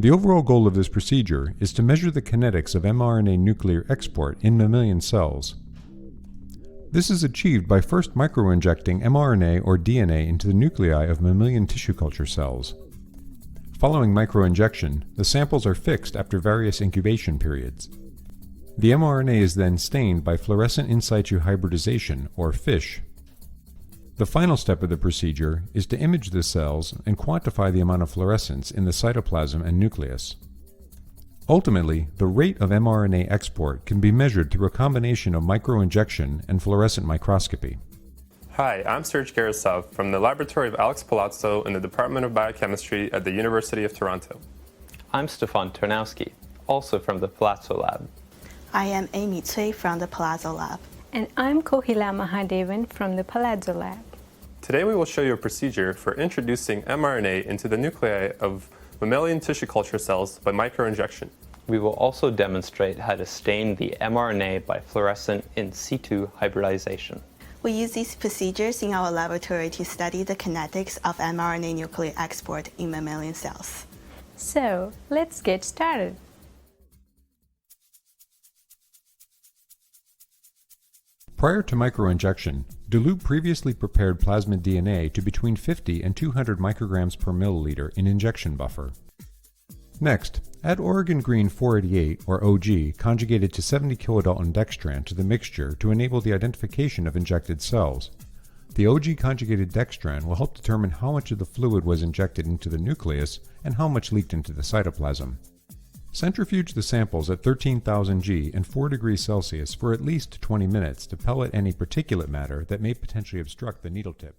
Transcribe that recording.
The overall goal of this procedure is to measure the kinetics of mRNA nuclear export in mammalian cells. This is achieved by first microinjecting mRNA or DNA into the nuclei of mammalian tissue culture cells. Following microinjection, the samples are fixed after various incubation periods. The mRNA is then stained by fluorescent in situ hybridization, or FISH. The final step of the procedure is to image the cells and quantify the amount of fluorescence in the cytoplasm and nucleus. Ultimately, the rate of mRNA export can be measured through a combination of microinjection and fluorescent microscopy. Hi, I'm Serge Gueroussov from the laboratory of Alex Palazzo in the Department of Biochemistry at the University of Toronto. I'm Stefan Tarnawsky, also from the Palazzo lab. I am Amy Cui from the Palazzo lab. And I'm Kohila Mahadevan from the Palazzo lab. Today we will show you a procedure for introducing mRNA into the nuclei of mammalian tissue culture cells by microinjection. We will also demonstrate how to stain the mRNA by fluorescent in situ hybridization. We use these procedures in our laboratory to study the kinetics of mRNA nuclear export in mammalian cells. So, let's get started. Prior to microinjection, dilute previously prepared plasmid DNA to between 50 and 200 micrograms per milliliter in injection buffer. Next, add Oregon Green 488, or OG, conjugated to 70 kilodalton dextran to the mixture to enable the identification of injected cells. The OG conjugated dextran will help determine how much of the fluid was injected into the nucleus and how much leaked into the cytoplasm. Centrifuge the samples at 13,000 G and 4 degrees Celsius for at least 20 minutes to pellet any particulate matter that may potentially obstruct the needle tip.